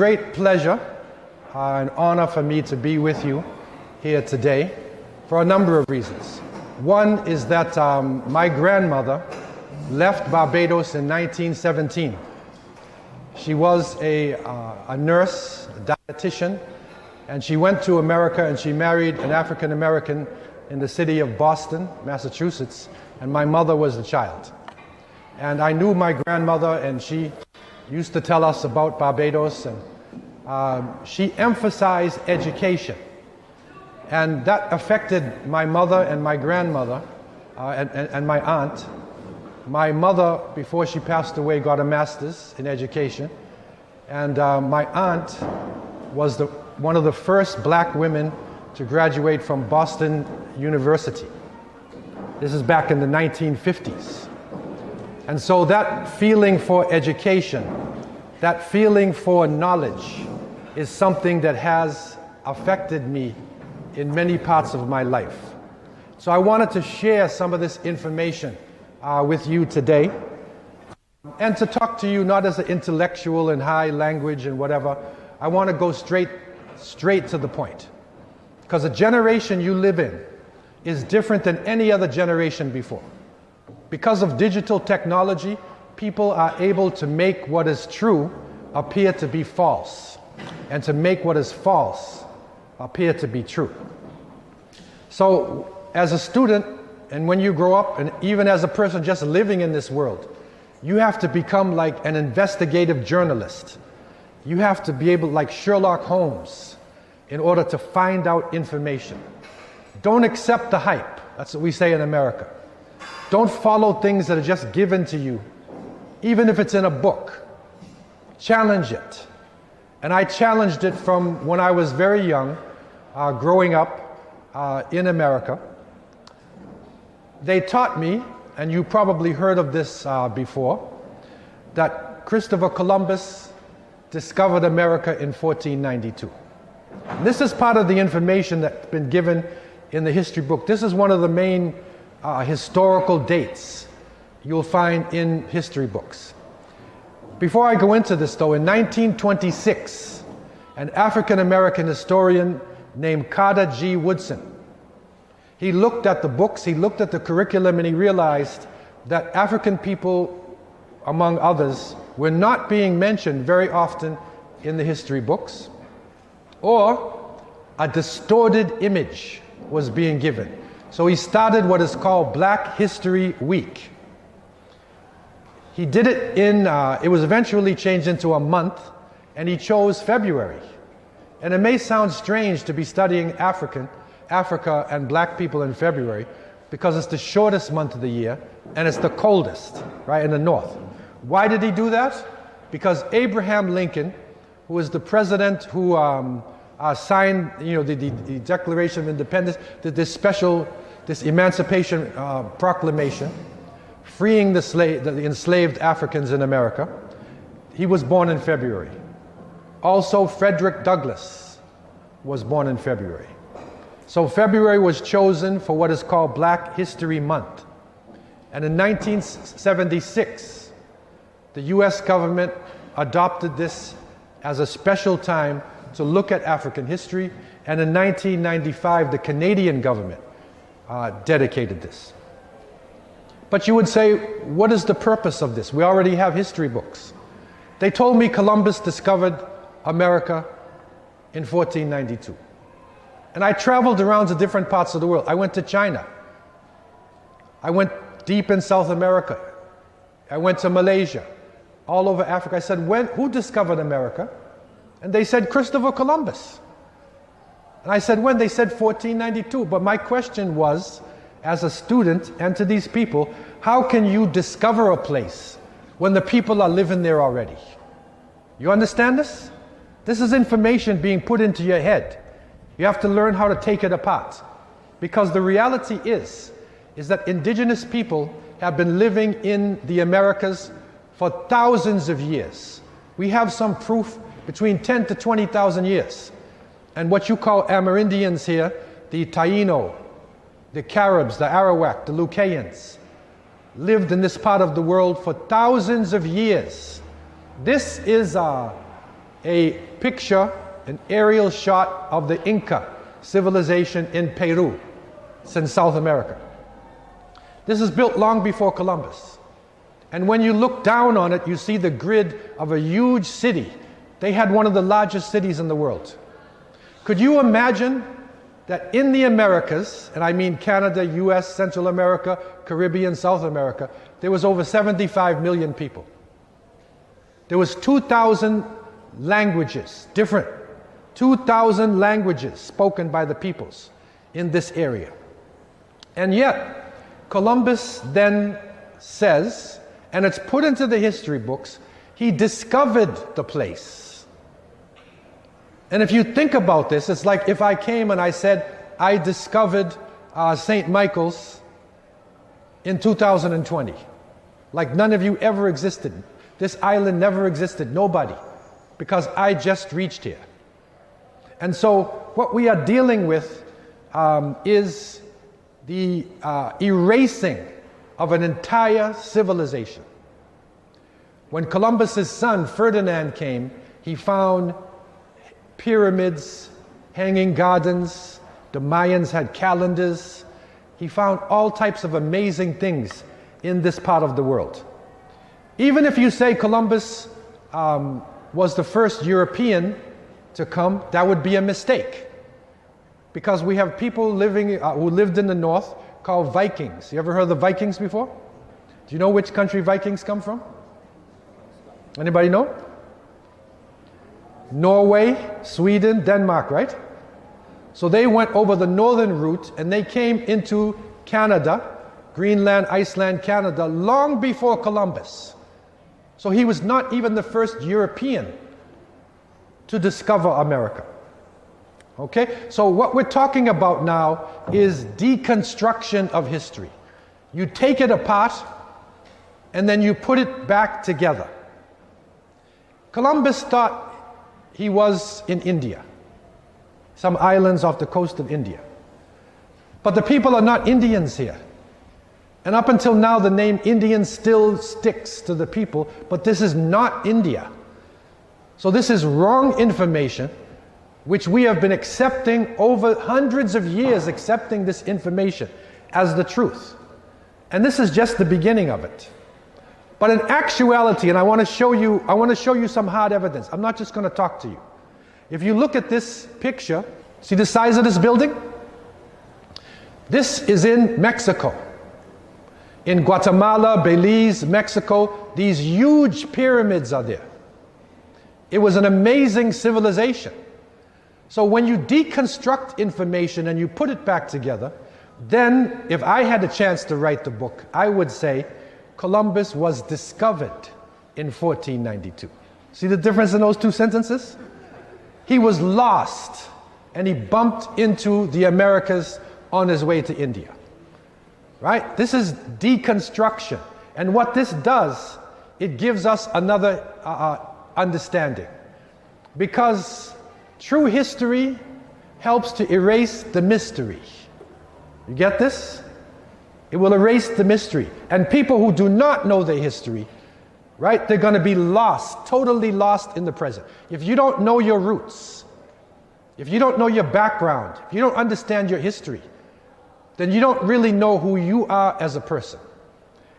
great pleasure and honor for me to be with you here today for a number of reasons. One is that my grandmother left Barbados in 1917. She was a nurse, a dietitian, and she went to America and she married an African American in the city of Boston, Massachusetts, and my mother was the child. And I knew my grandmother, and she used to tell us about Barbados, and she emphasized education. And that affected my mother and my grandmother and my aunt. My mother, before she passed away, got a master's in education. And my aunt was one of the first black women to graduate from Boston University. This is back in the 1950s. And so that feeling for education, that feeling for knowledge, is something that has affected me in many parts of my life. So I wanted to share some of this information with you today, and to talk to you not as an intellectual and high language and whatever. I want to go straight to the point, because the generation you live in is different than any other generation before. Because of digital technology, people are able to make what is true appear to be false, and to make what is false appear to be true. So as a student, and when you grow up, and even as a person just living in this world, you have to become like an investigative journalist. You have to be able, like Sherlock Holmes, in order to find out information. Don't accept the hype. That's what we say in America. Don't follow things that are just given to you, even if it's in a book. Challenge it. And I challenged it from when I was very young, growing up in America. They taught me, and you probably heard of this before, that Christopher Columbus discovered America in 1492. And this is part of the information that's been given in the history book. This is one of the main historical dates you'll find in history books. Before I go into this though, in 1926, an African American historian named Carter G. Woodson, he looked at the books, he looked at the curriculum, and he realized that African people, among others, were not being mentioned very often in the history books, or a distorted image was being given. So he started what is called Black History Week. He did it it was eventually changed into a month, and he chose February. And it may sound strange to be studying Africa and black people in February, because it's the shortest month of the year and it's the coldest, right, in the north. Why did he do that? Because Abraham Lincoln, who was the president who signed, the Declaration of Independence, this Emancipation Proclamation, freeing the enslaved Africans in America. He was born in February. Also, Frederick Douglass was born in February. So February was chosen for what is called Black History Month. And in 1976, the US government adopted this as a special time to look at African history. And in 1995, the Canadian government dedicated this. But you would say, what is the purpose of this? We already have history books. They told me Columbus discovered America in 1492. And I traveled around to different parts of the world. I went to China. I went deep in South America. I went to Malaysia, all over Africa. I said, who discovered America? And they said, Christopher Columbus. And I said, when? They said 1492. But my question was, as a student, and to these people, how can you discover a place when the people are living there already? You understand this? This is information being put into your head. You have to learn how to take it apart. Because the reality is that indigenous people have been living in the Americas for thousands of years. We have some proof between 10 to 20,000 years. And what you call Amerindians here, the Taino, the Caribs, the Arawak, the Lucayans, lived in this part of the world for thousands of years. This is a picture, an aerial shot of the Inca civilization in Peru. It's in South America. This is built long before Columbus. And when you look down on it, you see the grid of a huge city. They had one of the largest cities in the world. Could you imagine that in the Americas, and I mean Canada, US, Central America, Caribbean, South America, there was over 75 million people. There was 2,000 languages, different 2,000 languages spoken by the peoples in this area. And yet, Columbus then says, and it's put into the history books, he discovered the place. And if you think about this, it's like if I came and I said, I discovered St. Michael's in 2020. Like none of you ever existed. This island never existed, nobody, because I just reached here. And so what we are dealing with is the erasing of an entire civilization. When Columbus's son Ferdinand came, he found pyramids, hanging gardens. The Mayans had calendars. He found all types of amazing things in this part of the world. Even if you say Columbus was the first European to come, that would be a mistake. Because we have people living who lived in the north called Vikings. You ever heard of the Vikings before? Do you know which country Vikings come from? Anybody know? Norway, Sweden, Denmark, right? So they went over the northern route and they came into Canada, Greenland, Iceland, Canada, long before Columbus. So he was not even the first European to discover America. Okay? So what we're talking about now is deconstruction of history. You take it apart and then you put it back together. Columbus thought he was in India, some islands off the coast of India. But the people are not Indians here. And up until now, the name Indian still sticks to the people, but this is not India. So this is wrong information, which we have been accepting over hundreds of years, accepting this information as the truth. And this is just the beginning of it. But in actuality, and I want to show you some hard evidence. I'm not just going to talk to you. If you look at this picture, see the size of this building? This is in Mexico. In Guatemala, Belize, Mexico, these huge pyramids are there. It was an amazing civilization. So when you deconstruct information and you put it back together, then if I had a chance to write the book, I would say Columbus was discovered in 1492. See the difference in those two sentences? He was lost and he bumped into the Americas on his way to India. Right? This is deconstruction. And what this does, it gives us another understanding. Because true history helps to erase the mystery. You get this? It will erase the mystery. And people who do not know their history, right, they're going to be lost, totally lost in the present. If you don't know your roots, if you don't know your background, if you don't understand your history, then you don't really know who you are as a person.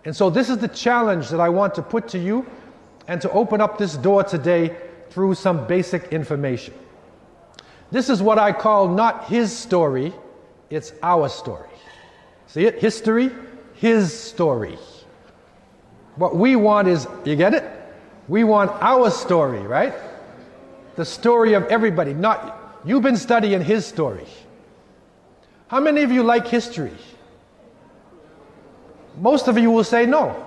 And so this is the challenge that I want to put to you and to open up this door today through some basic information. This is what I call not his story, it's our story. See it? History, his story. What we want is, you get it? We want our story, right? The story of everybody, not, you've been studying his story. How many of you like history? Most of you will say no.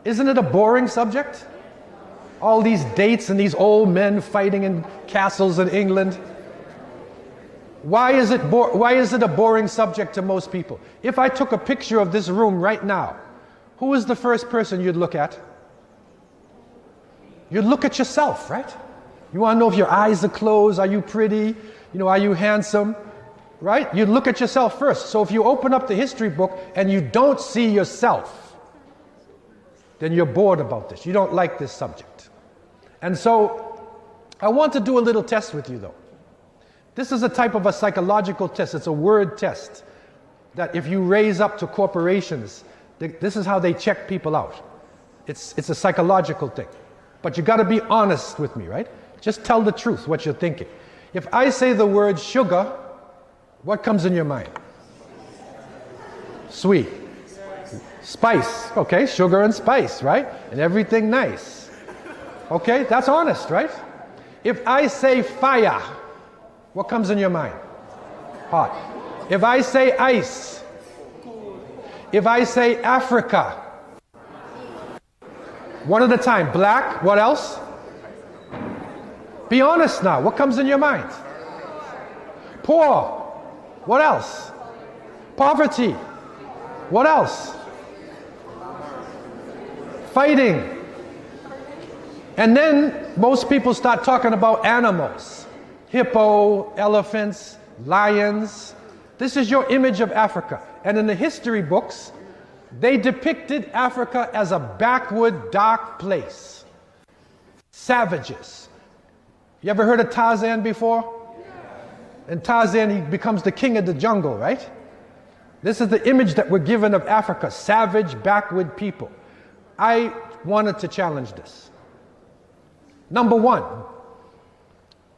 Isn't it a boring subject? All these dates and these old men fighting in castles in England. Why is it a boring subject to most people? If I took a picture of this room right now, who is the first person you'd look at? You'd look at yourself, right? You want to know if your eyes are closed, are you pretty, are you handsome? Right? You look at yourself first. So if you open up the history book and you don't see yourself, then you're bored about this. You don't like this subject. And so I want to do a little test with you though. This is a type of a psychological test. It's a word test that if you raise up to corporations, this is how they check people out. It's a psychological thing. But you got to be honest with me, right? Just tell the truth, what you're thinking. If I say the word sugar, what comes in your mind? Sweet. Spice. Okay, sugar and spice, right? And everything nice. Okay, that's honest, right? If I say fire, what comes in your mind? Hot. If I say ice, if I say Africa, one at a time, black, what else? Be honest now, what comes in your mind? Poor, what else? Poverty, what else? Fighting. And then most people start talking about animals. Hippo, elephants, lions. This is your image of Africa. And in the history books, they depicted Africa as a backward, dark place. Savages. You ever heard of Tarzan before? And Tarzan, he becomes the king of the jungle, right? This is the image that we're given of Africa, savage, backward people. I wanted to challenge this. Number one,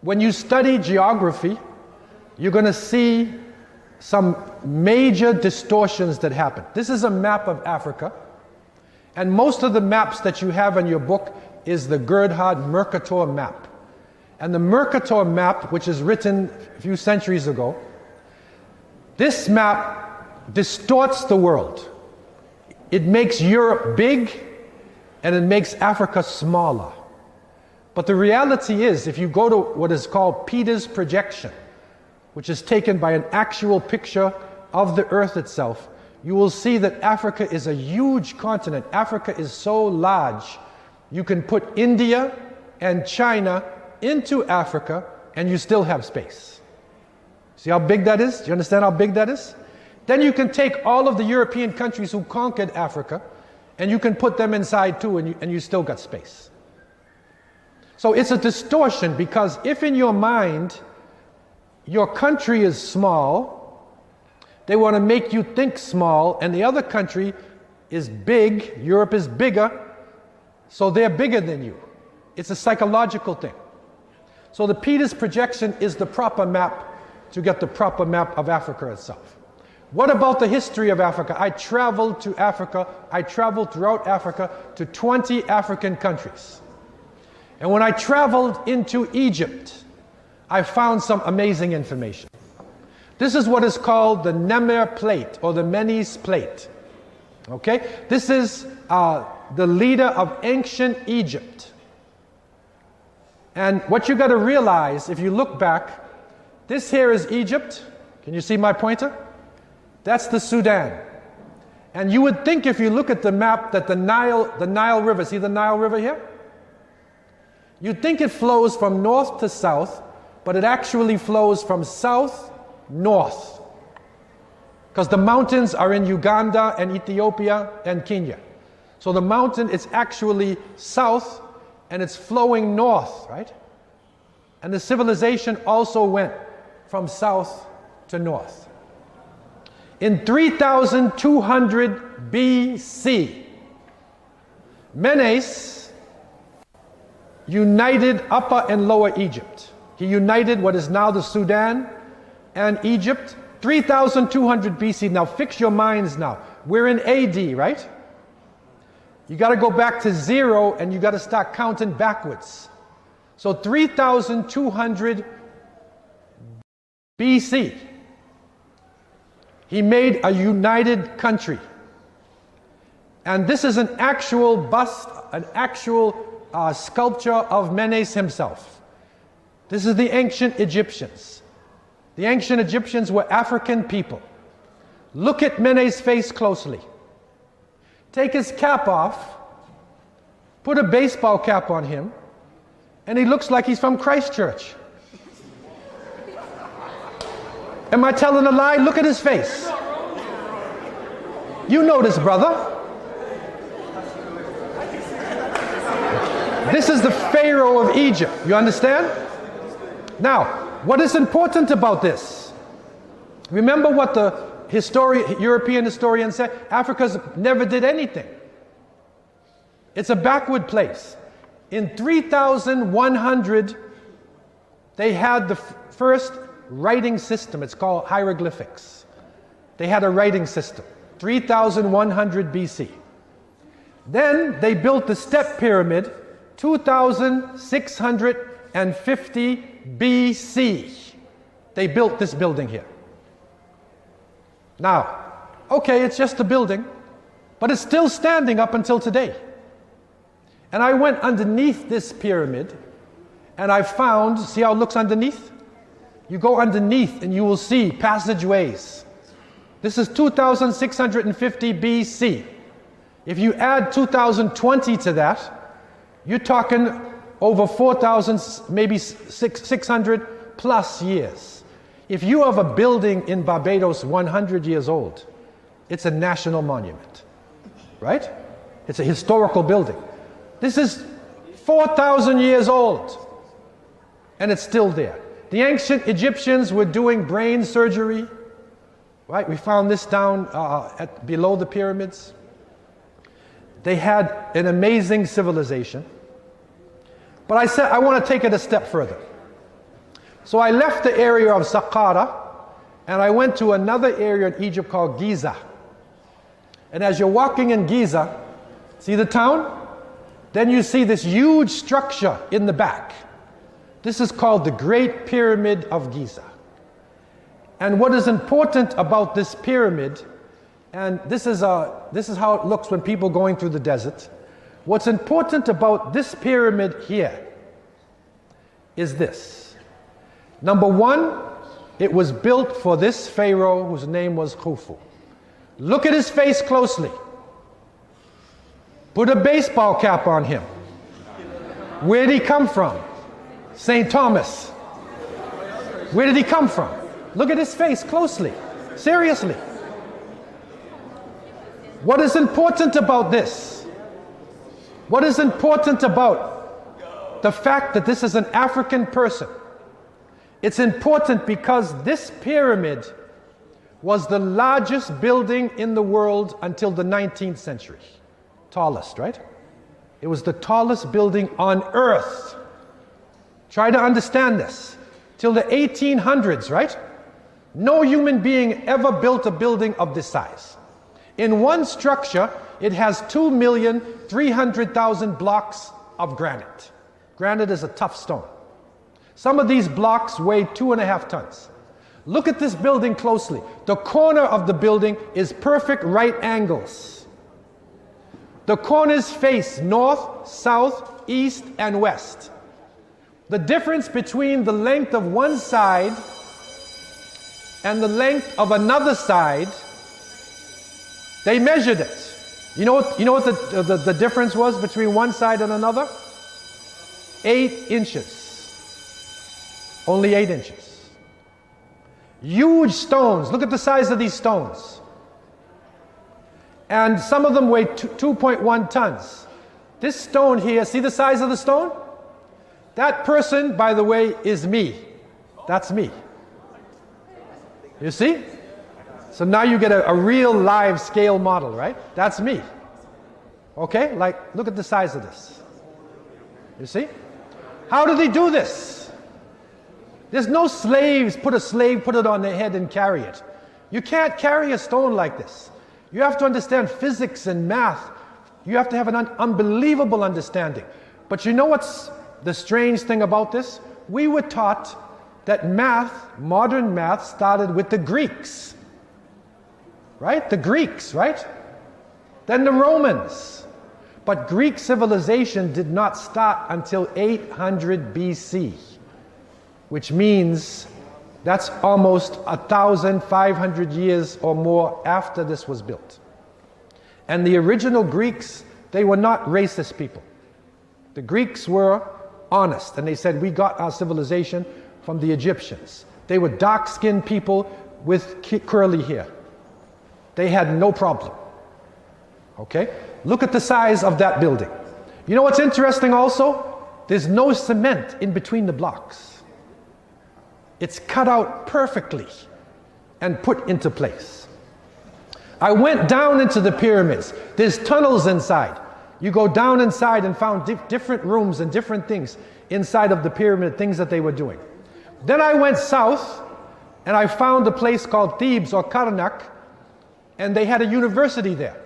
when you study geography, you're going to see some major distortions that happen. This is a map of Africa, and most of the maps that you have in your book is the Gerhard-Mercator map. And the Mercator map, which is written a few centuries ago, this map distorts the world. It makes Europe big, and it makes Africa smaller. But the reality is, if you go to what is called Peters projection, which is taken by an actual picture of the earth itself, you will see that Africa is a huge continent. Africa is so large, you can put India and China into Africa and you still have space. See how big that is? Do you understand how big that is? Then you can take all of the European countries who conquered Africa and you can put them inside too, and you still got space. So it's a distortion, because if in your mind your country is small, they want to make you think small, and the other country is big, Europe is bigger, so they're bigger than you. It's a psychological thing. So the Peters projection is the proper map to get the proper map of Africa itself. What about the history of Africa? I traveled to Africa. I traveled throughout Africa to 20 African countries. And when I traveled into Egypt, I found some amazing information. This is what is called the Nemer plate, or the Menes plate. Okay? This is the leader of ancient Egypt. And what you got to realize, if you look back, this here is Egypt. Can you see my pointer? That's the Sudan. And you would think, if you look at the map, that the Nile River, see the Nile River here? You'd think it flows from north to south, but it actually flows from south north. Because the mountains are in Uganda and Ethiopia and Kenya. So the mountain is actually south and it's flowing north, right? And the civilization also went from south to north. In 3200 BC, Menes united Upper and Lower Egypt. He united what is now the Sudan and Egypt, 3200 BC. Now fix your minds now. We're in AD, right? You got to go back to zero and you got to start counting backwards. So 3200 BC, he made a united country. And this is an actual bust, an actual sculpture of Menes himself. This is the ancient Egyptians. The ancient Egyptians were African people. Look at Menes' face closely. Take his cap off, put a baseball cap on him, and he looks like he's from Christchurch. Am I telling a lie? Look at his face. You know this, brother. This is the Pharaoh of Egypt. You understand? Now, what is important about this? Remember what the European historian said? Africa never did anything. It's a backward place. In 3100, they had the first writing system. It's called hieroglyphics. They had a writing system. 3100 BC. Then they built the step pyramid 2650 BC. They built this building here. Now, okay, it's just a building, but it's still standing up until today. And I went underneath this pyramid and I found, see how it looks underneath? You go underneath and you will see passageways. This is 2650 BC. If you add 2020 to that, you're talking over 4,000, maybe 600 plus years. If you have a building in Barbados 100 years old, it's a national monument, right? It's a historical building. This is 4,000 years old, and it's still there. The ancient Egyptians were doing brain surgery, right? We found this down below the pyramids. They had an amazing civilization. But I said, I want to take it a step further. So I left the area of Saqqara, and I went to another area in Egypt called Giza. And as you're walking in Giza, see the town? Then you see this huge structure in the back. This is called the Great Pyramid of Giza. And what is important about this pyramid, and this is how it looks when people going through the desert. What's important about this pyramid here is this. Number one, it was built for this pharaoh whose name was Khufu. Look at his face closely. Put a baseball cap on him. Where did he come from? St. Thomas. Where did he come from? Look at his face closely. Seriously. What is important about this? What is important about the fact that this is an African person? It's important because this pyramid was the largest building in the world until the 19th century. Tallest, right? It was the tallest building on earth. Try to understand this. Till the 1800s, right? No human being ever built a building of this size. In one structure, it has 2,300,000 blocks of granite. Granite is a tough stone. Some of these blocks weigh 2.5 tons. Look at this building closely. The corner of the building is perfect right angles. The corners face north, south, east, and west. The difference between the length of one side and the length of another side, they measured it. You know what the difference was between one side and another? 8 inches. Only 8 inches. Huge stones. Look at the size of these stones. And some of them weigh 2.1 tons. This stone here, see the size of the stone? That person, by the way, is me. That's me. You see? So now you get a real live scale model, right? That's me. Okay? Like, look at the size of this. You see? How do they do this? There's no slaves, put it on their head and carry it. You can't carry a stone like this. You have to understand physics and math. You have to have an unbelievable understanding. But you know what's the strange thing about this? We were taught that math, modern math, started with the Greeks. Right? The Greeks, right? Then the Romans. But Greek civilization did not start until 800 BC, which means that's almost 1,500 years or more after this was built. And the original Greeks, they were not racist people. The Greeks were honest, and they said, we got our civilization from the Egyptians. They were dark-skinned people with curly hair. They had no problem. Okay? Look at the size of that building. You know what's interesting also? There's no cement in between the blocks. It's cut out perfectly and put into place. I went down into the pyramids. There's tunnels inside. You go down inside and found different rooms and different things inside of the pyramid, things that they were doing. Then I went south and I found a place called Thebes or Karnak, and they had a university there.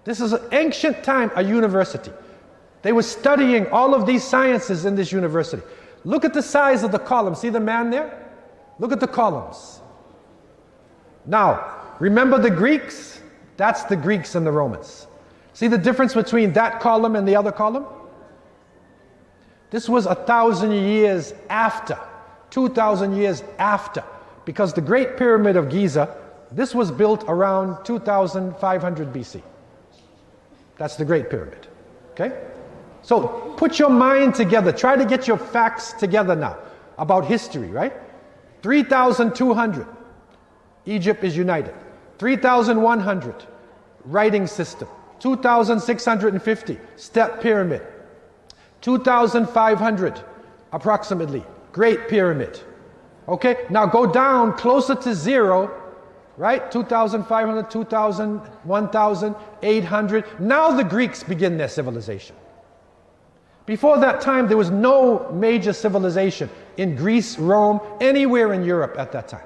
This is an ancient time, a university. They were studying all of these sciences in this university. Look at the size of the columns. See the man there? Look at the columns. Now, remember the Greeks? That's the Greeks and the Romans. See the difference between that column and the other column? This was 1,000 years after, 2,000 years after, because the Great Pyramid of Giza, this was built around 2,500 BC. That's the Great Pyramid, okay? So put your mind together, try to get your facts together now about history, right? 3,200, Egypt is united. 3,100, writing system. 2,650, step pyramid. 2,500, approximately, Great Pyramid. Okay, now go down closer to zero, right? 2,500, 2,000, 1,800. Now the Greeks begin their civilization. Before that time, there was no major civilization in Greece, Rome, anywhere in Europe at that time.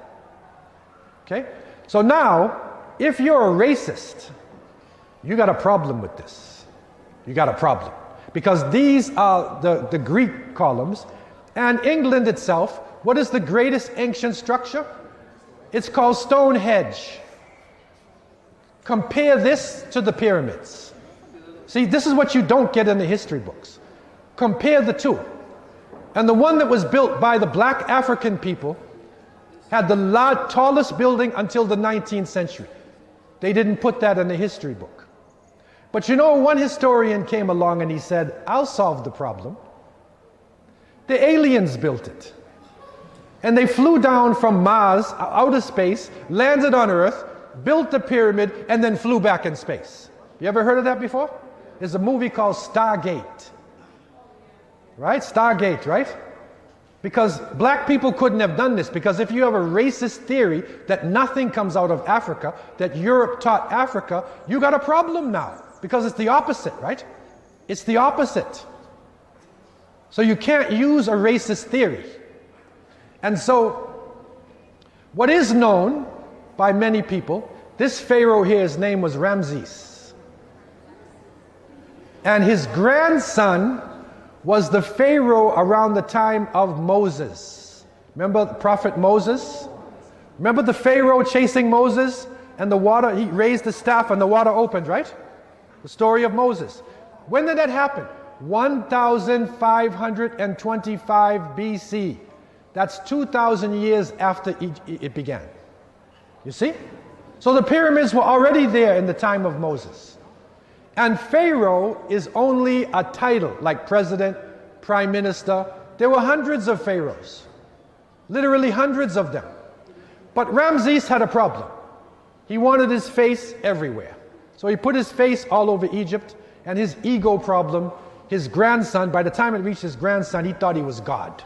Okay? So now, if you're a racist, you got a problem with this. You got a problem. Because these are the Greek columns, and England itself, what is the greatest ancient structure? It's called Stonehenge. Compare this to the pyramids. See, this is what you don't get in the history books. Compare the two. And the one that was built by the black African people had the tallest building until the 19th century. They didn't put that in the history book. But you know, one historian came along and he said, I'll solve the problem. The aliens built it. And they flew down from Mars, outer space, landed on Earth, built the pyramid, and then flew back in space. You ever heard of that before? There's a movie called Stargate. Right? Stargate, right? Because black people couldn't have done this, because if you have a racist theory that nothing comes out of Africa, that Europe taught Africa, you got a problem now. Because it's the opposite, right? It's the opposite. So you can't use a racist theory. And so, what is known by many people, this Pharaoh here, his name was Ramses. And his grandson was the Pharaoh around the time of Moses. Remember the prophet Moses? Remember the Pharaoh chasing Moses and the water, he raised the staff and the water opened, right? The story of Moses. When did that happen? 1,525 BC. That's 2,000 years after it began. You see? So the pyramids were already there in the time of Moses. And Pharaoh is only a title, like president, prime minister. There were hundreds of pharaohs. Literally hundreds of them. But Ramses had a problem. He wanted his face everywhere. So he put his face all over Egypt, and his ego problem, his grandson, by the time it reached his grandson, he thought he was God.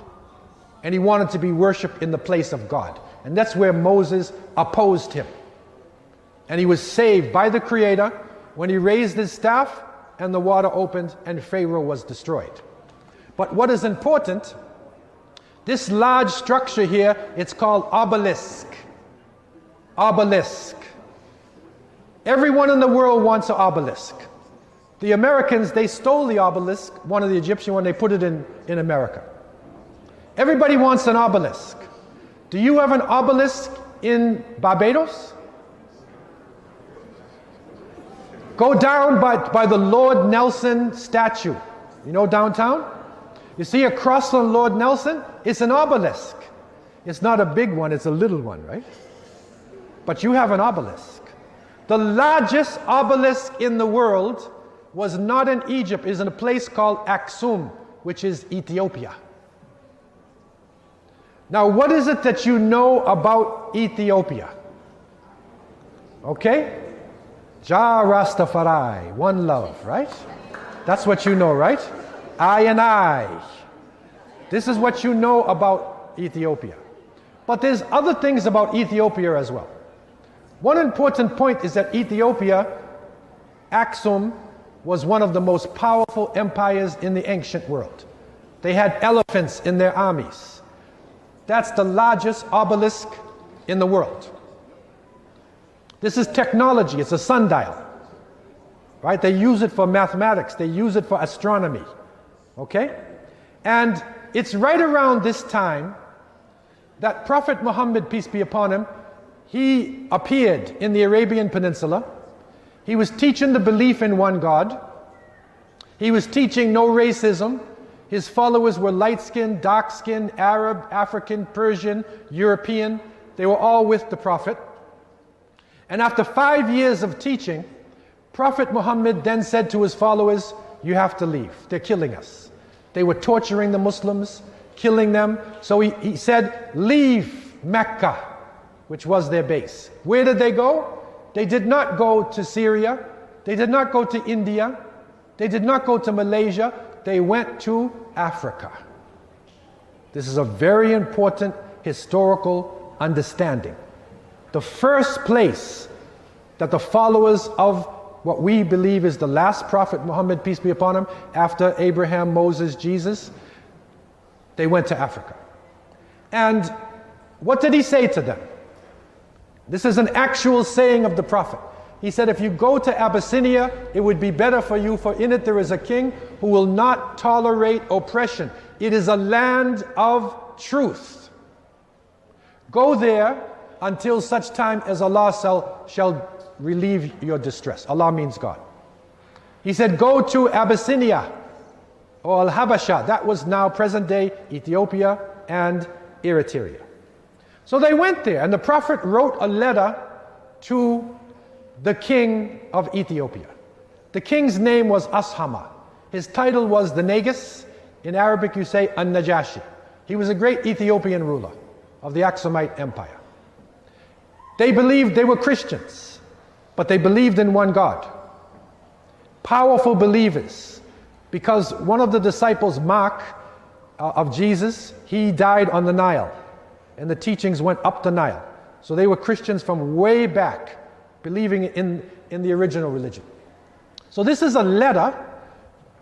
And he wanted to be worshipped in the place of God. And that's where Moses opposed him. And he was saved by the Creator when he raised his staff and the water opened and Pharaoh was destroyed. But what is important, this large structure here, it's called obelisk. Obelisk. Everyone in the world wants an obelisk. The Americans, they stole the obelisk, one of the Egyptian one, they put it in America. Everybody wants an obelisk. Do you have an obelisk in Barbados? Go down by the Lord Nelson statue. You know downtown? You see a cross on Lord Nelson? It's an obelisk. It's not a big one, it's a little one, right? But you have an obelisk. The largest obelisk in the world was not in Egypt, it's in a place called Aksum, which is Ethiopia. Now, what is it that you know about Ethiopia? Okay? Jah Rastafari, one love, right? That's what you know, right? I and I. This is what you know about Ethiopia. But there's other things about Ethiopia as well. One important point is that Ethiopia, Aksum, was one of the most powerful empires in the ancient world. They had elephants in their armies. That's the largest obelisk in the world. This is technology, it's a sundial. Right? They use it for mathematics, they use it for astronomy. Okay? And it's right around this time that Prophet Muhammad, peace be upon him, he appeared in the Arabian Peninsula. He was teaching the belief in one God. He was teaching no racism. His followers were light-skinned, dark-skinned, Arab, African, Persian, European. They were all with the Prophet. And after 5 years of teaching, Prophet Muhammad then said to his followers, you have to leave. They're killing us. They were torturing the Muslims, killing them. So he said, leave Mecca, which was their base. Where did they go? They did not go to Syria. They did not go to India. They did not go to Malaysia. They went to Africa. This is a very important historical understanding. The first place that the followers of what we believe is the last prophet, Muhammad, peace be upon him, after Abraham, Moses, Jesus, they went to Africa. And what did he say to them? This is an actual saying of the Prophet. He said, if you go to Abyssinia, it would be better for you, for in it there is a king who will not tolerate oppression. It is a land of truth. Go there until such time as Allah shall relieve your distress. Allah means God. He said, go to Abyssinia, or Al-Habasha. That was now present-day Ethiopia and Eritrea. So they went there, and the Prophet wrote a letter to the king of Ethiopia. The king's name was Ashama. His title was the Negus. In Arabic you say An-Najashi. He was a great Ethiopian ruler of the Aksumite Empire. They believed they were Christians, but they believed in one God. Powerful believers, because one of the disciples, Mark, of Jesus, he died on the Nile, and the teachings went up the Nile. So they were Christians from way back, believing in the original religion. So this is a letter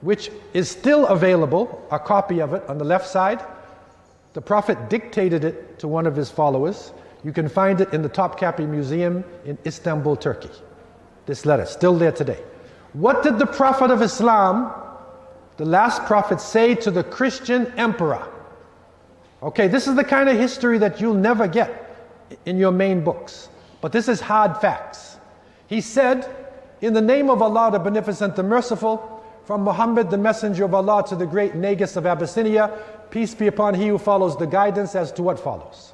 which is still available, a copy of it on the left side. The Prophet dictated it to one of his followers. You can find it in the Topkapi Museum in Istanbul, Turkey. This letter, still there today. What did the Prophet of Islam, the last prophet, say to the Christian emperor? Okay, this is the kind of history that you'll never get in your main books. But this is hard facts. He said, in the name of Allah, the Beneficent, the Merciful, from Muhammad, the Messenger of Allah, to the great Negus of Abyssinia, peace be upon he who follows the guidance as to what follows.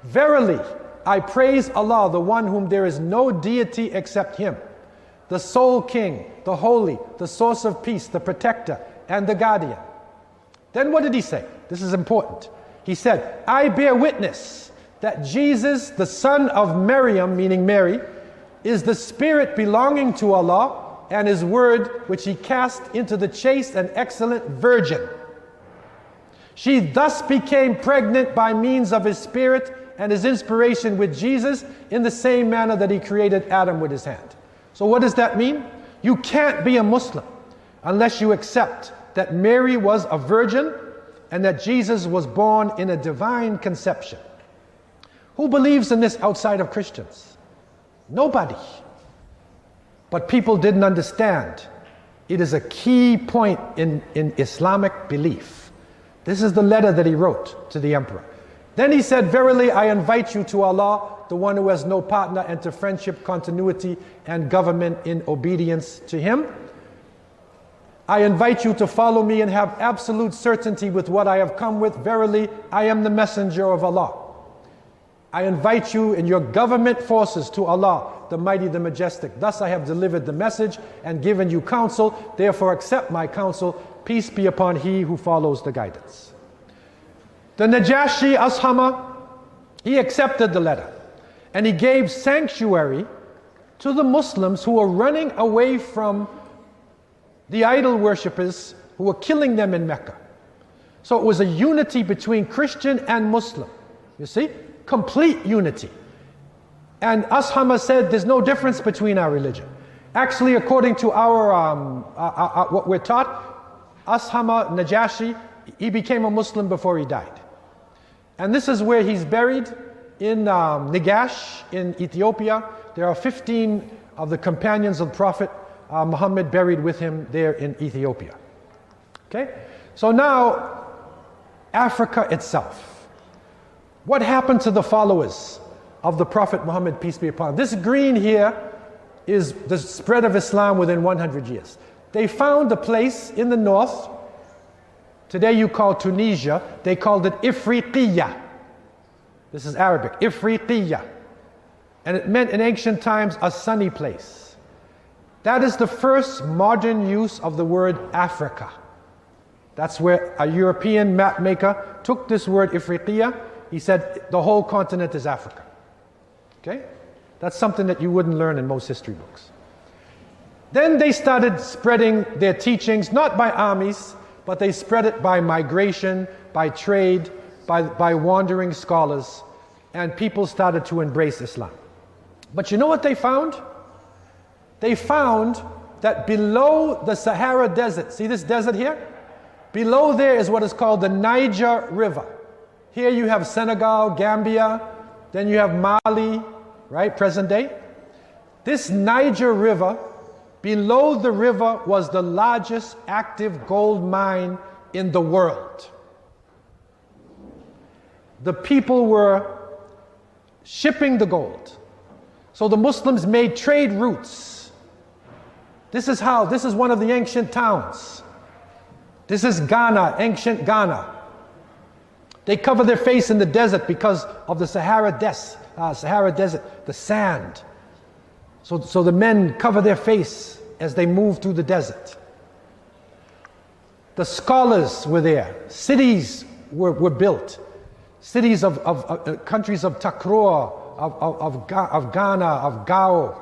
Verily, I praise Allah, the one whom there is no deity except him, the sole king, the holy, the source of peace, the protector, and the guardian. Then what did he say? This is important. He said, I bear witness that Jesus, the son of Maryam, meaning Mary, is the spirit belonging to Allah, and his word which he cast into the chaste and excellent virgin. She thus became pregnant by means of his spirit and his inspiration with Jesus, in the same manner that he created Adam with his hand. So what does that mean? You can't be a Muslim unless you accept that Mary was a virgin and that Jesus was born in a divine conception. Who believes in this outside of Christians? Nobody. But people didn't understand. It is a key point in Islamic belief. This is the letter that he wrote to the emperor. Then he said, verily I invite you to Allah, the one who has no partner, and to friendship, continuity, and government in obedience to him. I invite you to follow me and have absolute certainty with what I have come with. Verily, I am the messenger of Allah. I invite you in your government forces to Allah, the mighty, the majestic. Thus I have delivered the message and given you counsel. Therefore accept my counsel. Peace be upon he who follows the guidance. The Najashi Ashama, he accepted the letter. And he gave sanctuary to the Muslims who were running away from the idol worshippers who were killing them in Mecca. So it was a unity between Christian and Muslim. You see? Complete unity. And Ashama said there's no difference between our religion. Actually, according to what we're taught, Ashama Najashi, he became a Muslim before he died. And this is where he's buried, in Negash in Ethiopia. There are 15 of the companions of Prophet Muhammad buried with him there in Ethiopia. Okay? So now, Africa itself. What happened to the followers of the Prophet Muhammad, peace be upon him? This green here is the spread of Islam within 100 years. They found a place in the north, today you call Tunisia, they called it Ifriqiya. This is Arabic, Ifriqiya. And it meant in ancient times a sunny place. That is the first modern use of the word Africa. That's where a European map maker took this word Ifriqiya. He said the whole continent is Africa. Okay? That's something that you wouldn't learn in most history books. Then they started spreading their teachings, not by armies, but they spread it by migration, by trade, by wandering scholars, and people started to embrace Islam. But you know what they found? They found that below the Sahara Desert, see this desert here? Below there is what is called the Niger River. Here you have Senegal, Gambia, then you have Mali, right, present day. This Niger River, below the river was the largest active gold mine in the world. The people were shipping the gold. So the Muslims made trade routes. This is one of the ancient towns. This is Ghana, ancient Ghana. They cover their face in the desert because of the Sahara Desert, the sand. So the men cover their face as they move through the desert. The scholars were there. Cities were built. Cities of countries of Takror, of Ghana, of Gao,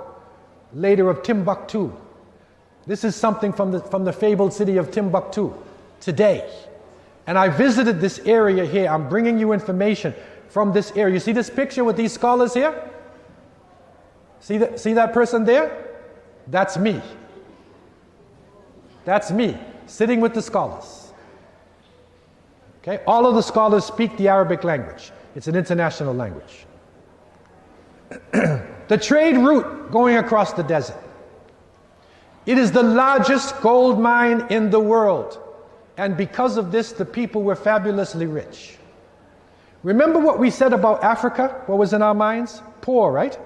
later of Timbuktu. This is something from the fabled city of Timbuktu today. And I visited this area here. I'm bringing you information from this area. You see this picture with these scholars here? See that person there? That's me. That's me, sitting with the scholars. Okay? All of the scholars speak the Arabic language. It's an international language. The trade route going across the desert. It is the largest gold mine in the world. And because of this, the people were fabulously rich. Remember what we said about Africa? What was in our minds? Poor, right?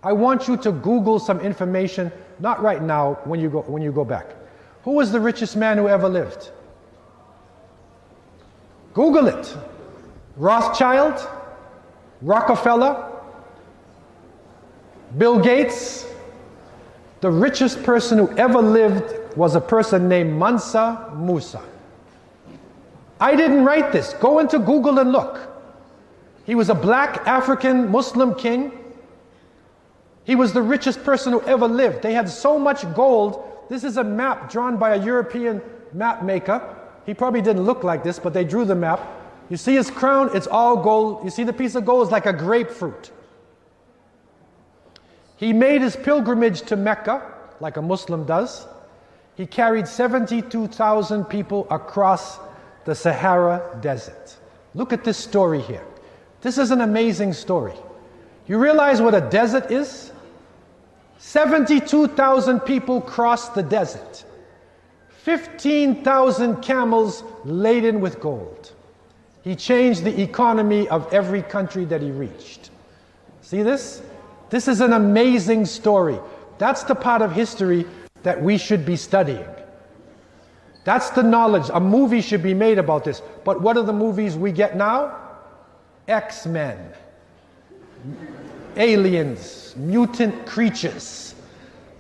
I want you to Google some information, not right now, when you go back. Who was the richest man who ever lived? Google it. Rothschild, Rockefeller, Bill Gates. The richest person who ever lived was a person named Mansa Musa. I didn't write this. Go into Google and look. He was a black African Muslim king. He was the richest person who ever lived. They had so much gold. This is a map drawn by a European map maker. He probably didn't look like this, but they drew the map. You see his crown? It's all gold. You see the piece of gold? It's like a grapefruit. He made his pilgrimage to Mecca, like a Muslim does. He carried 72,000 people across the Sahara Desert. Look at this story here. This is an amazing story. You realize what a desert is? 72,000 people crossed the desert. 15,000 camels laden with gold. He changed the economy of every country that he reached. See this? This is an amazing story. That's the part of history that we should be studying. That's the knowledge. A movie should be made about this. But what are the movies we get now? X-Men, aliens, mutant creatures.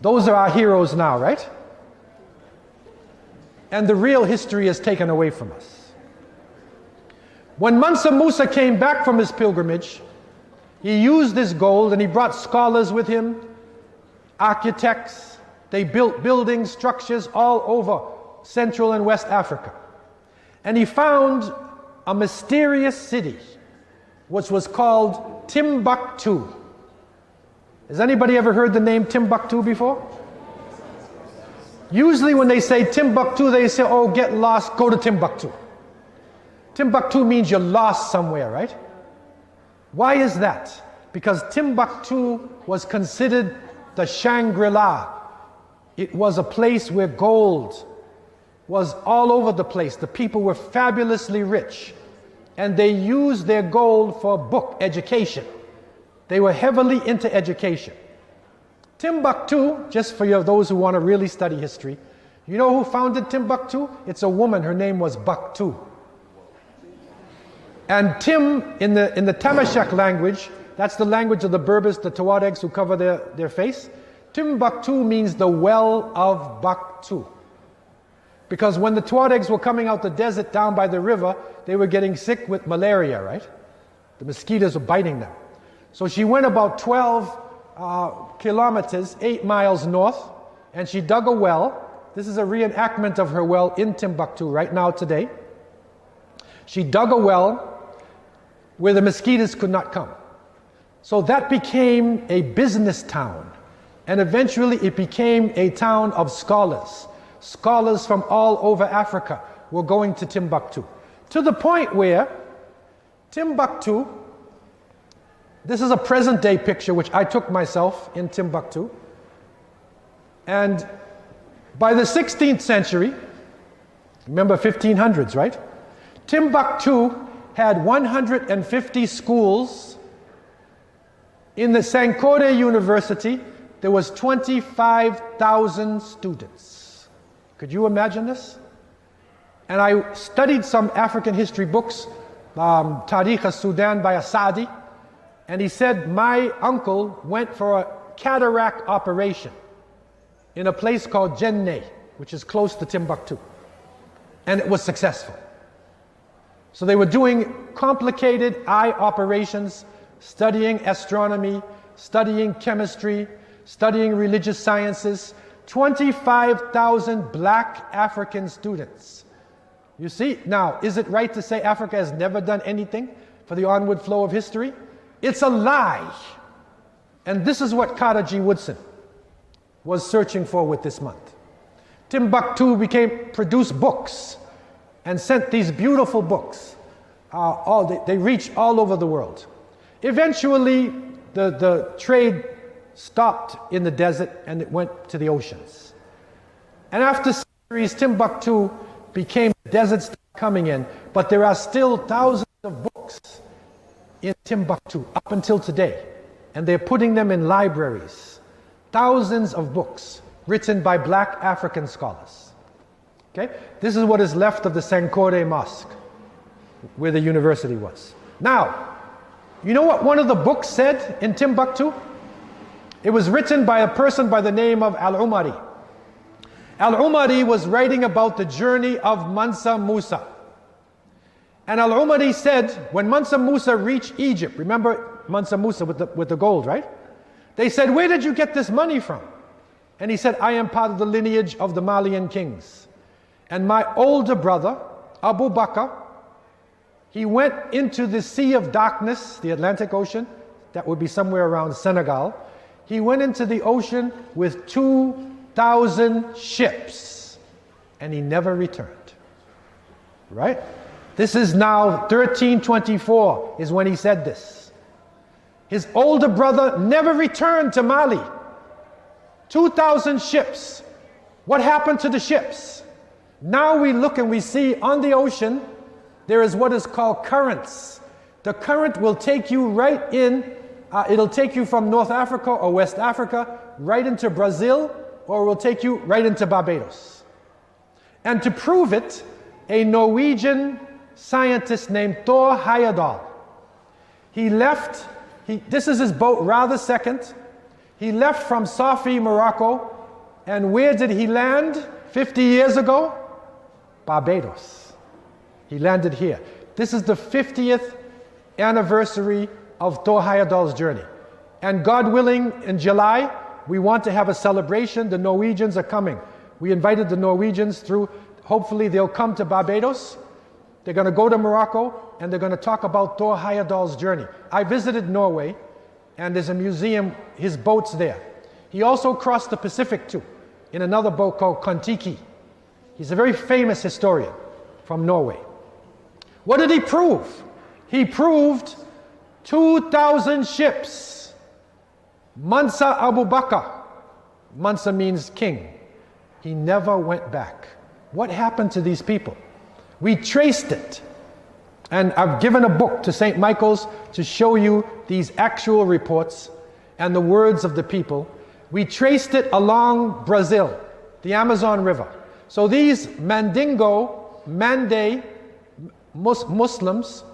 Those are our heroes now, right? And the real history is taken away from us. When Mansa Musa came back from his pilgrimage, he used this gold and he brought scholars with him, architects, They built buildings, structures all over Central and West Africa. And he found a mysterious city, which was called Timbuktu. Has anybody ever heard the name Timbuktu before? Usually when they say Timbuktu, they say, oh, get lost, go to Timbuktu. Timbuktu means you're lost somewhere, right? Why is that? Because Timbuktu was considered the Shangri-La. It was a place where gold was all over the place. The people were fabulously rich, and they used their gold for book education. They were heavily into education. Timbuktu, just for those who want to really study history, you know who founded Timbuktu? It's a woman. Her name was Baktu. And Tim, in the Tamashek language, that's the language of the Berbers, the Tuaregs who cover their face. Timbuktu means the well of Baktu. Because when the Tuaregs were coming out the desert down by the river, they were getting sick with malaria, right? The mosquitoes were biting them. So she went about 12 kilometers, 8 miles north, and she dug a well. This is a reenactment of her well in Timbuktu right now today. She dug a well where the mosquitoes could not come. So that became a business town. And eventually it became a town of scholars. Scholars from all over Africa were going to Timbuktu. To the point where Timbuktu, this is a present day picture which I took myself in Timbuktu. And by the 16th century, remember 1500s, right? Timbuktu had 150 schools. In the Sankore University, there was 25,000 students. Could you imagine this? And I studied some African history books, Tariq al-Sudan by Asadi, and he said my uncle went for a cataract operation in a place called Jenne, which is close to Timbuktu, and it was successful. So they were doing complicated eye operations, studying astronomy, studying chemistry, studying religious sciences. 25,000 black African students. You see, now, is it right to say Africa has never done anything for the onward flow of history? It's a lie. And this is what Carter G. Woodson was searching for with this month. Timbuktu produced books and sent these beautiful books. They reached all over the world. Eventually, the trade stopped in the desert and it went to the oceans. And after centuries, Timbuktu became deserts coming in, but there are still thousands of books in Timbuktu up until today. And they're putting them in libraries. Thousands of books written by black African scholars. Okay? This is what is left of the Sankore Mosque, where the university was. Now, you know what one of the books said in Timbuktu? It was written by a person by the name of Al-Umari. Al-Umari was writing about the journey of Mansa Musa. And Al-Umari said, when Mansa Musa reached Egypt, remember Mansa Musa with the gold, right? They said, where did you get this money from? And he said, I am part of the lineage of the Malian kings. And my older brother, Abu Bakr, he went into the Sea of Darkness, the Atlantic Ocean, that would be somewhere around Senegal. He went into the ocean with 2,000 ships, and he never returned. Right? This is now 1324 is when he said this. His older brother never returned to Mali. 2,000 ships. What happened to the ships? Now we look and we see on the ocean there is what is called currents. The current will take you right in, it'll take you from North Africa or West Africa right into Brazil, or it will take you right into Barbados. And to prove it, a Norwegian scientist named Thor Heyerdahl, he left, this is his boat, Ra II. He left from Safi, Morocco, and where did he land 50 years ago? Barbados. He landed here. This is the 50th anniversary of Thor Heyerdahl's journey. And God willing, in July, We want to have a celebration. The Norwegians are coming. We invited the Norwegians through. Hopefully they'll come to Barbados. They're going to go to Morocco, and they're going to talk about Thor Heyerdahl's journey. I visited Norway, and there's a museum, his boat's there. He also crossed the Pacific too, in another boat called Kon-Tiki. He's a very famous historian from Norway. What did he prove? He proved 2,000 ships. Mansa Abu Bakr. Mansa means king. He never went back. What happened to these people? We traced it. And I've given a book to St. Michael's to show you these actual reports and the words of the people. We traced it along Brazil, the Amazon River. So these Mandingo, Mande Muslims,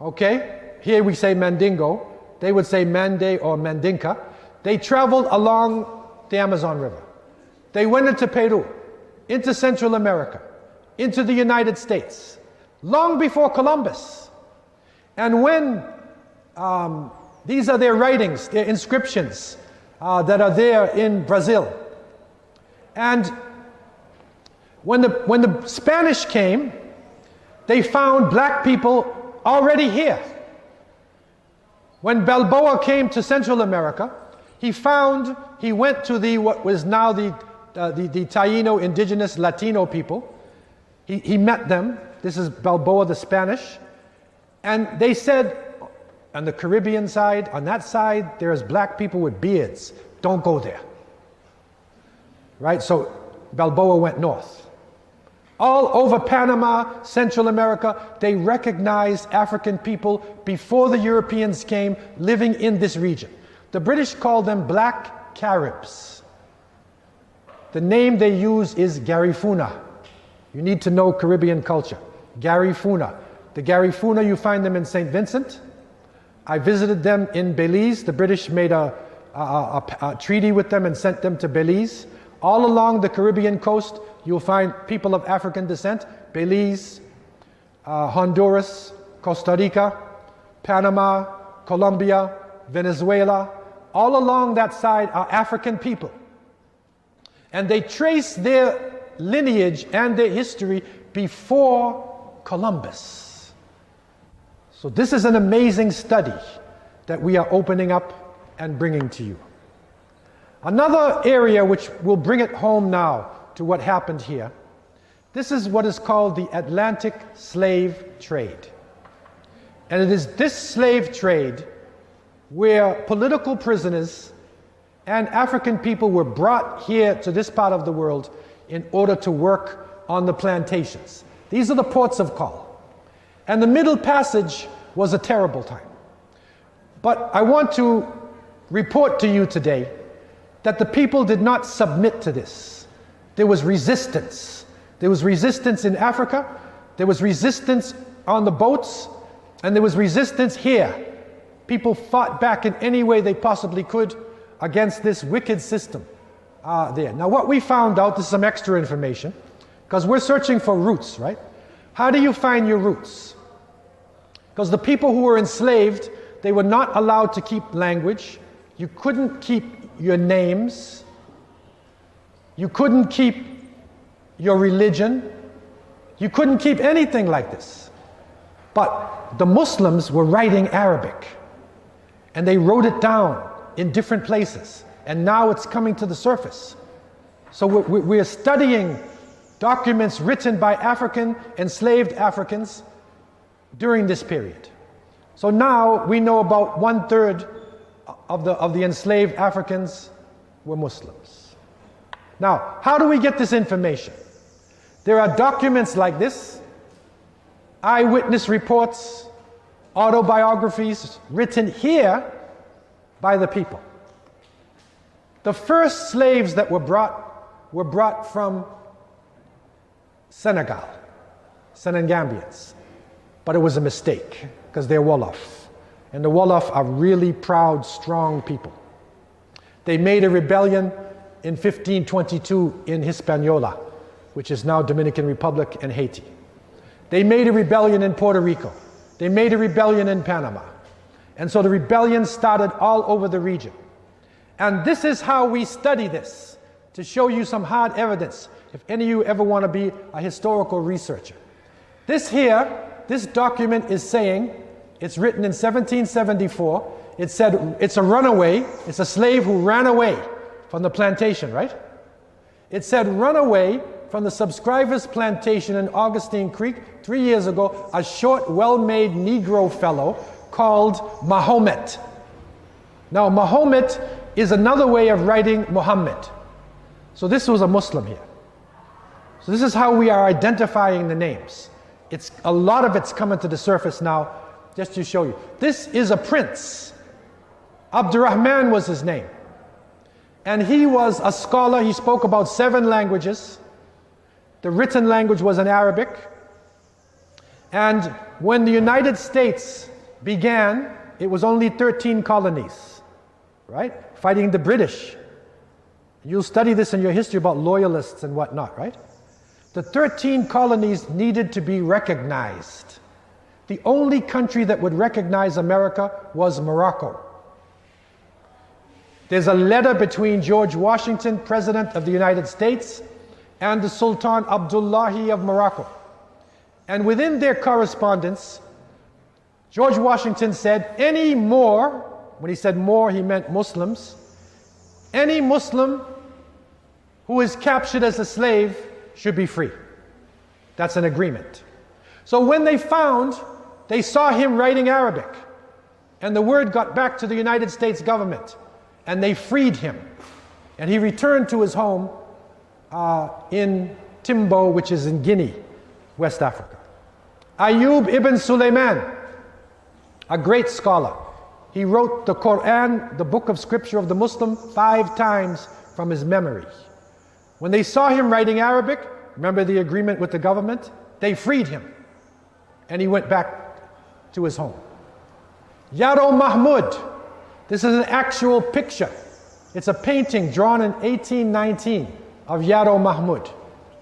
okay, here we say Mandingo, they would say Mande or Mandinka. They traveled along the Amazon River. They went into Peru, into Central America, into the United States, long before Columbus. And when, these are their writings, their inscriptions that are there in Brazil. And when the Spanish came, they found black people already here. When Balboa came to Central America, he went to what was now the Taino indigenous Latino people. He met them. This is Balboa, the Spanish. And they said, on the Caribbean side, on that side, there's black people with beards. Don't go there. Right? So Balboa went north. All over Panama, Central America, they recognized African people before the Europeans came living in this region. The British called them Black Caribs. The name they use is Garifuna. You need to know Caribbean culture. Garifuna. The Garifuna, you find them in St. Vincent. I visited them in Belize. The British made a treaty with them and sent them to Belize. All along the Caribbean coast, you'll find people of African descent. Belize, Honduras, Costa Rica, Panama, Colombia, Venezuela. All along that side are African people. And they trace their lineage and their history before Columbus. So this is an amazing study that we are opening up and bringing to you. Another area which will bring it home now to what happened here, this is what is called the Atlantic slave trade. And it is this slave trade where political prisoners and African people were brought here to this part of the world in order to work on the plantations. These are the ports of call. And the Middle Passage was a terrible time. But I want to report to you today that the people did not submit to this. There was resistance. There was resistance in Africa, there was resistance on the boats, and there was resistance here. People fought back in any way they possibly could against this wicked system there. Now what we found out, this is some extra information, because we're searching for roots, right? How do you find your roots? Because the people who were enslaved, they were not allowed to keep language. You couldn't keep your names. You couldn't keep your religion. You couldn't keep anything like this. But the Muslims were writing Arabic, and they wrote it down in different places, and now it's coming to the surface. So we're studying documents written by enslaved Africans during this period. So now we know about 1/3 of the enslaved Africans were Muslims. Now, how do we get this information? There are documents like this, eyewitness reports, autobiographies written here by the people. The first slaves that were brought from Senegal, Senegambians. But it was a mistake, because they're Wolof. And the Wolof are really proud, strong people. They made a rebellion in 1522 in Hispaniola, which is now Dominican Republic and Haiti. They made a rebellion in Puerto Rico. They made a rebellion in Panama. And so the rebellion started all over the region. And this is how we study this, to show you some hard evidence, if any of you ever want to be a historical researcher. This here, this document is saying, it's written in 1774, it said it's a runaway, it's a slave who ran away from the plantation, right? It said run away from the subscriber's plantation in Augustine Creek 3 years ago, a short, well-made Negro fellow called Mahomet. Now, Mahomet is another way of writing Muhammad. So this was a Muslim here. So this is how we are identifying the names. A lot of it's coming to the surface now, just to show you. This is a prince. Abdurrahman was his name. And he was a scholar. He spoke about 7 languages. The written language was in Arabic. And when the United States began, it was only 13 colonies, right? Fighting the British. You'll study this in your history about loyalists and whatnot, right? The 13 colonies needed to be recognized. The only country that would recognize America was Morocco. There's a letter between George Washington, President of the United States, and the Sultan Abdullah of Morocco. And within their correspondence, George Washington said, any more, when he said more, he meant Muslims, any Muslim who is captured as a slave should be free. That's an agreement. So when they saw him writing Arabic, and the word got back to the United States government, and they freed him. And he returned to his home in Timbo, which is in Guinea, West Africa. Ayub ibn Sulaiman, a great scholar. He wrote the Quran, the book of scripture of the Muslim, 5 times from his memory. When they saw him writing Arabic, remember the agreement with the government? They freed him. And he went back to his home. Yaro Mahmud. This is an actual picture. It's a painting drawn in 1819 of Yaro Mahmud.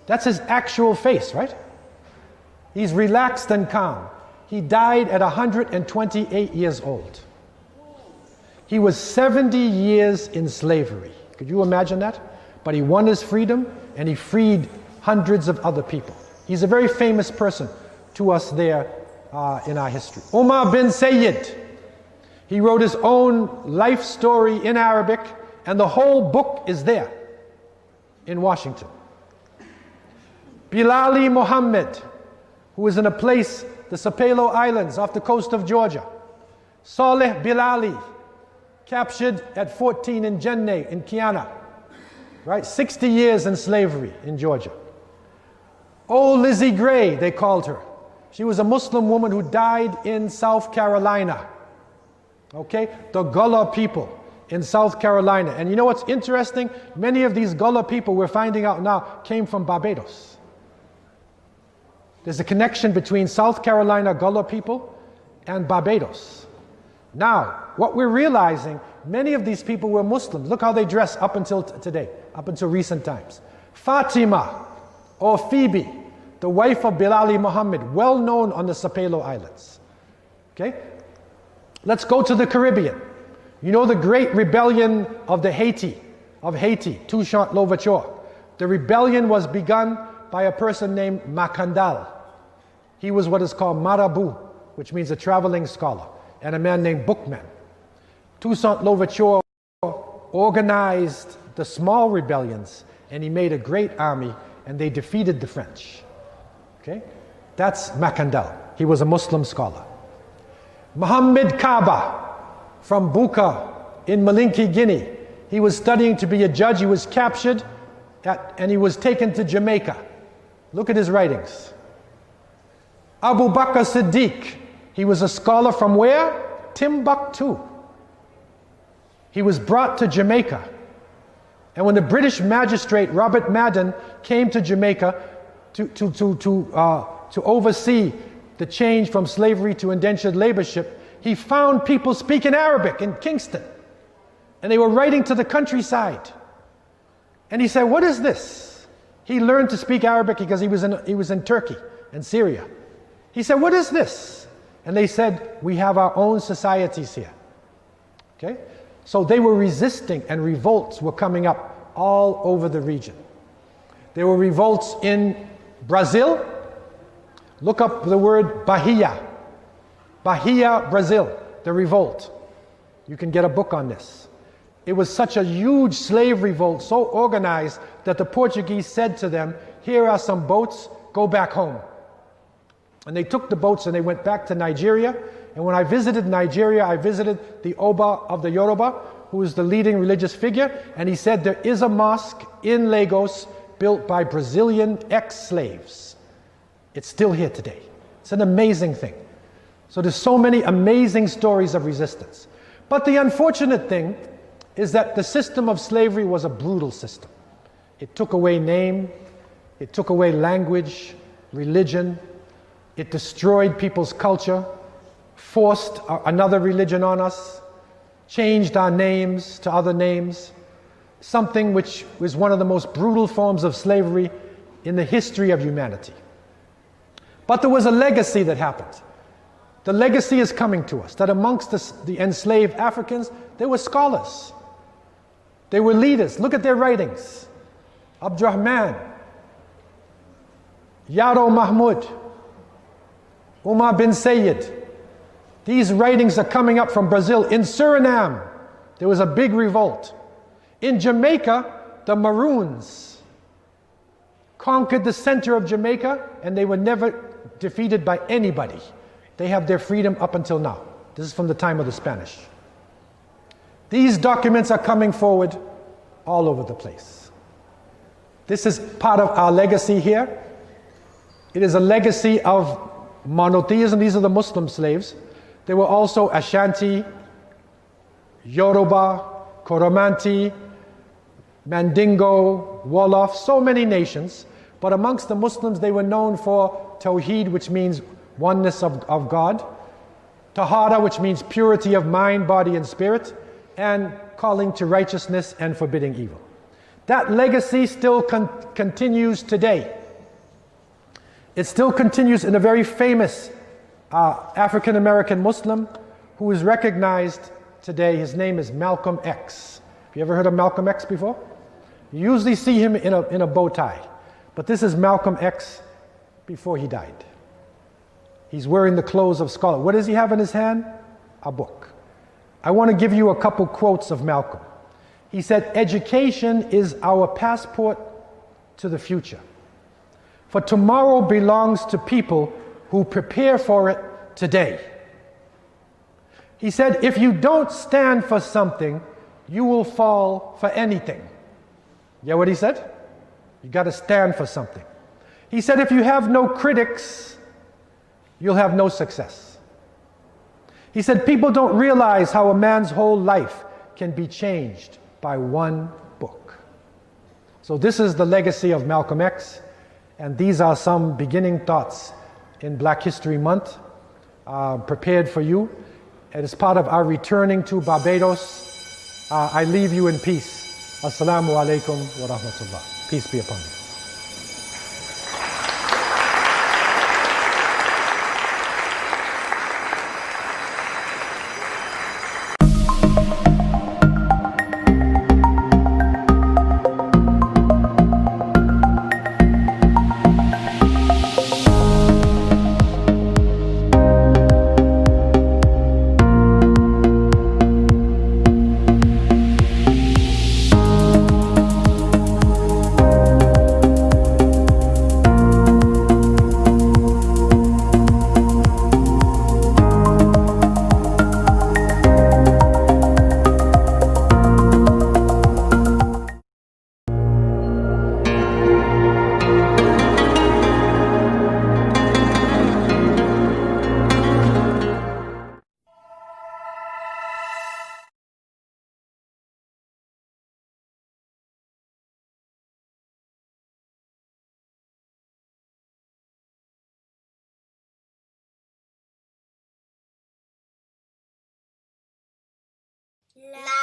That's his actual face, right? He's relaxed and calm. He died at 128 years old. He was 70 years in slavery. Could you imagine that? But he won his freedom and he freed hundreds of other people. He's a very famous person to us there in our history. Umar bin Sayyid. He wrote his own life story in Arabic, and the whole book is there in Washington. Bilali Muhammad, who was in a place, the Sapelo Islands off the coast of Georgia. Saleh Bilali, captured at 14 in Jenne in Kiana, right? 60 years in slavery in Georgia. Oh, Lizzie Gray, they called her. She was a Muslim woman who died in South Carolina. Okay, the Gullah people in South Carolina. And you know what's interesting? Many of these Gullah people, we're finding out now, came from Barbados. There's a connection between South Carolina Gullah people and Barbados. Now, what we're realizing, many of these people were Muslims. Look how they dress up until today, up until recent times. Fatima, or Phoebe, the wife of Bilali Muhammad, well known on the Sapelo Islands. Okay? Let's go to the Caribbean. You know the great rebellion of Haiti, Toussaint Louverture. The rebellion was begun by a person named Macandal. He was what is called Marabout, which means a traveling scholar, and a man named Bookman. Toussaint Louverture organized the small rebellions, and he made a great army, and they defeated the French. Okay? That's Macandal. He was a Muslim scholar. Muhammad Kaba from Buka in Malinki, Guinea. He was studying to be a judge. He was captured and he was taken to Jamaica. Look at his writings. Abu Bakr Siddiq. He was a scholar from where? Timbuktu. He was brought to Jamaica. And when the British magistrate Robert Madden came to Jamaica to oversee the change from slavery to indentured laborship, he found people speaking Arabic in Kingston. And they were writing to the countryside. And he said, what is this? He learned to speak Arabic because he was in Turkey and Syria. He said, what is this? And they said, we have our own societies here. Okay? So they were resisting, and revolts were coming up all over the region. There were revolts in Brazil. Look up the word Bahia. Bahia, Brazil, the revolt. You can get a book on this. It was such a huge slave revolt, so organized that the Portuguese said to them, here are some boats, go back home. And they took the boats and they went back to Nigeria. And when I visited Nigeria, I visited the Oba of the Yoruba, who is the leading religious figure, and he said there is a mosque in Lagos built by Brazilian ex-slaves. It's still here today. It's an amazing thing. So there's so many amazing stories of resistance. But the unfortunate thing is that the system of slavery was a brutal system. It took away name, it took away language, religion, it destroyed people's culture, forced another religion on us, changed our names to other names, something which was one of the most brutal forms of slavery in the history of humanity. But there was a legacy that happened. The legacy is coming to us, that amongst the enslaved Africans, there were scholars. They were leaders. Look at their writings. Abdurrahman, Yaro Mahmud, Umar bin Sayyid. These writings are coming up from Brazil. In Suriname, there was a big revolt. In Jamaica, the Maroons conquered the center of Jamaica, and they were never defeated by anybody. They have their freedom up until now. This is from the time of the Spanish. These documents are coming forward all over the place. This is part of our legacy here. It is a legacy of monotheism. These are the Muslim slaves. There were also Ashanti, Yoruba, Koromanti, Mandingo, Wolof, so many nations. But amongst the Muslims, they were known for Tawheed, which means oneness of God, Tahara, which means purity of mind, body, and spirit, and calling to righteousness and forbidding evil. That legacy still continues today. It still continues in a very famous African-American Muslim who is recognized today. His name is Malcolm X. Have you ever heard of Malcolm X before? You usually see him in a bow tie. But this is Malcolm X before he died. He's wearing the clothes of scholar. What does he have in his hand? A book. I want to give you a couple quotes of Malcolm. He said, education is our passport to the future. For tomorrow belongs to people who prepare for it today. He said, if you don't stand for something, you will fall for anything. You know what he said? You got to stand for something. He said, if you have no critics, you'll have no success. He said, people don't realize how a man's whole life can be changed by one book. So this is the legacy of Malcolm X, and these are some beginning thoughts in Black History Month, prepared for you. It is part of our returning to Barbados. I leave you in peace. Assalamu alaikum wa rahmatullah. Peace be upon you. La